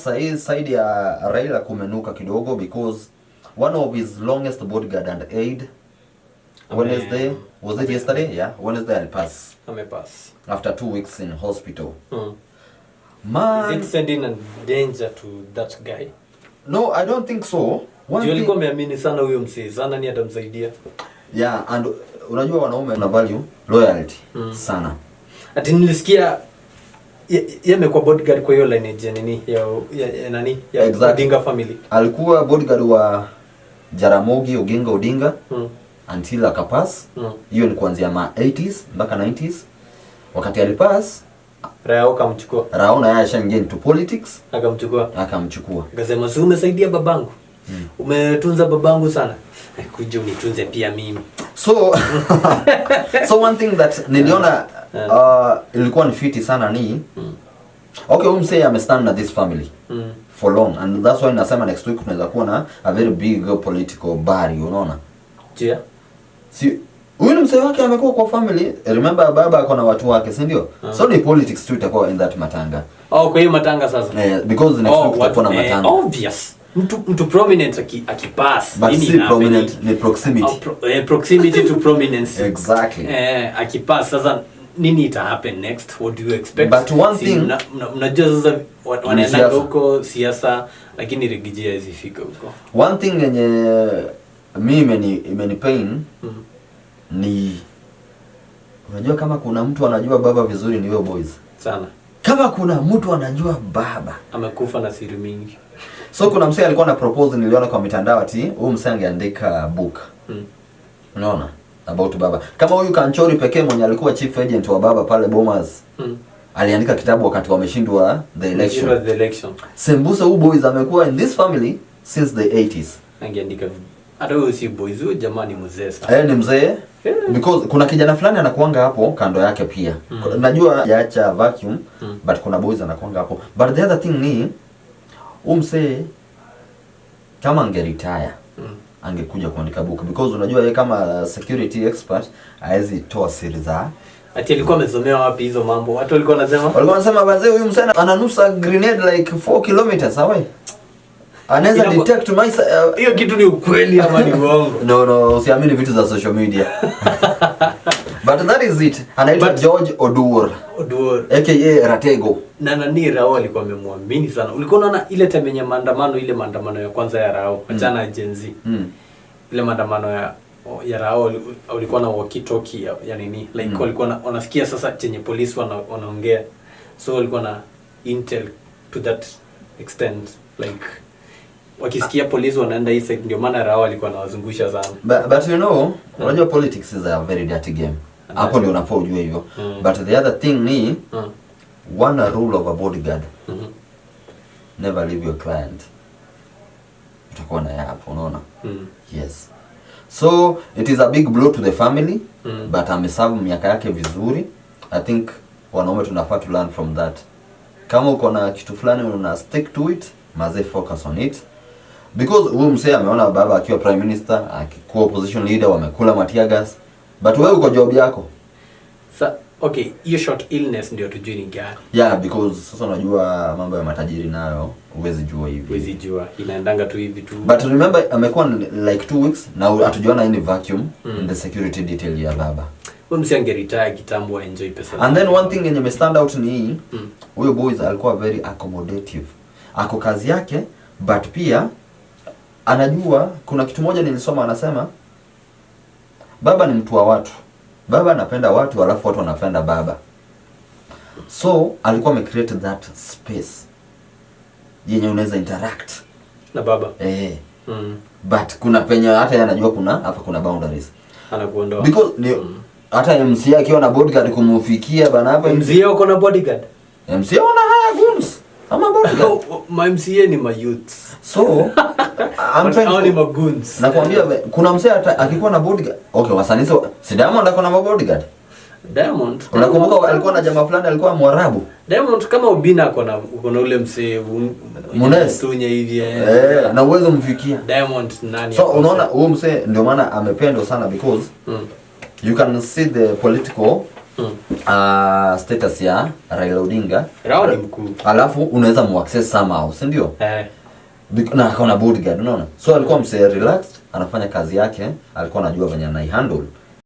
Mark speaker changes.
Speaker 1: sahi side ya Raila kumenuka kidogo because one of his longest bodyguard and aide Wednesday, was it yesterday? Yeah, Wednesday alipass.
Speaker 2: Amepass.
Speaker 1: After 2 weeks in hospital.
Speaker 2: Man, is it sending a danger to that guy?
Speaker 1: No, I don't think so.
Speaker 2: Alikuwa ameamini sana huyo msee, sana ni atamsaidia.
Speaker 1: Yeah, and unajua wanaume na value loyalty sana.
Speaker 2: Ati nilisikia yeye amekuwa bodyguard kwa hiyo lineage nini ya nani ya exactly. Odinga family. Alikuwa
Speaker 1: bodyguard wa Jaramogi Oginga Odinga until akapass. Hiyo ni kuanzia ma 80s mpaka 90s. Wakati alipass
Speaker 2: Rao kamchukua.
Speaker 1: Rao na yeye ashaingia into politics.
Speaker 2: Akamchukua. Akasema si umesaidia babangu. Umetunza babangu sana. Kuja unitunze pia mimi.
Speaker 1: So so one thing that niliona ilikuwa ni fiti sana ni okay, msee amestand na this family for long, and that's why nasema next week tunaweza kuwa na a very big political bari, unaona?
Speaker 2: Yeah.
Speaker 1: Si huyu msee wake amekuwa kwa family, remember baba akona watu wake, si ndio? So ni politics tu itakuwa in that matanga.
Speaker 2: Kwa hiyo matanga sasa.
Speaker 1: Because next week tutakuwa na matanga.
Speaker 2: Obvious. Mtu prominent akipass.
Speaker 1: But si prominent ni proximity.
Speaker 2: Proximity to prominence.
Speaker 1: Exactly.
Speaker 2: Akipass sasa nini ita happen next? What do you expect?
Speaker 1: But one thing
Speaker 2: mnajua sasa wanaenda huko siasa, lakini Rigiji hazifika huko.
Speaker 1: One thing yenye mimi imeni pain ni unajua kama kuna mtu anajua baba vizuri ni wewe boys.
Speaker 2: Sana. Kama
Speaker 1: kuna mtu anajua baba
Speaker 2: amekufa na siri mingi.
Speaker 1: So kuna msee alikuwa na propose, niliona kwa mitandao ati huyu msee angeandika book. Unaona? About baba. Kama huyu Kanchori pekee mwenye alikuwa chief agent wa baba pale Bomas. Aliandika kitabu wakati wameshindwa the election. Sembuse huyu boys amekuwa in this family since the 80s.
Speaker 2: Angeandika hata huyu si boys, huyu jamani mzee sana.
Speaker 1: Ni mzee. Because kuna kijana fulani anakuanga hapo kando yake pia. Najua yaacha vacuum but kuna boys anakuanga hapo. But the other thing ni umse kama angeretire angekuja kuandika book because unajua yeye kama security expert haezi toa siri za
Speaker 2: ati alikuwa amesomea wapi hizo mambo. Watu walikuwa
Speaker 1: wanasema wazee huyu msee ananusa grenade like 4 kilometers away. Anaweza detect
Speaker 2: hiyo kitu ni ukweli ama ni uongo?
Speaker 1: No, usiamini vitu za social media. But that is it. Anaitwa George Oduor aka Ratego.
Speaker 2: Na nani Rao alikuwa amemwamini sana. Ulikuwa unaona ile time ya maandamano ya kwanza ya Rao, achana Gen Z. Ile maandamano ya Rao ulikuwa na walkie-talkie ya nini? Like walikuwa wanasikia sasa chenye polisi wanaongea. So walikuwa na intel to that extent, like wakisikia polisi wanaenda hii side, ndio maana Rao alikuwa anawazungusha sana.
Speaker 1: But you know, unajua politics is a very dirty game. Hapo ndio unafaa ujue hivyo. But the other thing ni one rule of a bodyguard. Never leave your client. Utakuwa na hapo, unaona? Yes. So it is a big blow to the family, but ameserve miaka yake vizuri. I think wanaume tunafaa to learn from that. Kama uko na kitu fulani una stick to it, maze focus on it. Because huyu msee ameona baba akiwa prime minister, akikuwa opposition leader, wamekula matia gas. But wewe uko job yako.
Speaker 2: Okay, hiyo short illness ndio tujui ni gani.
Speaker 1: Yeah, because sasa unajua mambo ya matajiri nayo huwezi jua hivi.
Speaker 2: Huwezi jua, inaendanga tu hivi tu.
Speaker 1: But remember amekuwa like 2 weeks na hatujaona any vacuum in the security detail ya baba.
Speaker 2: Wewe msiange retire kitambo enjoy pesa.
Speaker 1: And then one thing yenye me stand out ni huyo boys alikuwa very accommodative. Ako kazi yake but pia anajua kuna kitu moja nilisoma anasema baba ni mtu wa watu. Baba anapenda watu alafu watu wanapenda baba. So alikuwa amecreate that space yenye unaweza interact
Speaker 2: na baba.
Speaker 1: But kuna penye hata yeye anajua kuna boundaries.
Speaker 2: Anakuondoa.
Speaker 1: Because hata MC akiwa na bodyguard kumufikia bana hapa
Speaker 2: MC uko na bodyguard.
Speaker 1: MC wana haya goons. Ama bodyguard.
Speaker 2: My MCA ni my youths.
Speaker 1: So I'm trying
Speaker 2: to goons.
Speaker 1: Nakwambia kuna msee akikuwa na bodyguard. Okay, wasanii si Diamond ako na bodyguard.
Speaker 2: Diamond.
Speaker 1: Unakumbuka alikuwa na jamaa fulani alikuwa Mwarabu.
Speaker 2: Diamond kama Ubina uko na ule msee tunye hivi
Speaker 1: na uwezo mfikia.
Speaker 2: Diamond nani?
Speaker 1: So unaona huyo msee ndio maana amependwa sana because you can see the political status ya Raila Odinga.
Speaker 2: Raila ni mkuu.
Speaker 1: Alafu unaweza muaccess somehow, si ndio? Na akaona bodyguard, unaona? So alikuwa mse relaxed, anafanya kazi yake, alikuwa anajua venye anaihandle.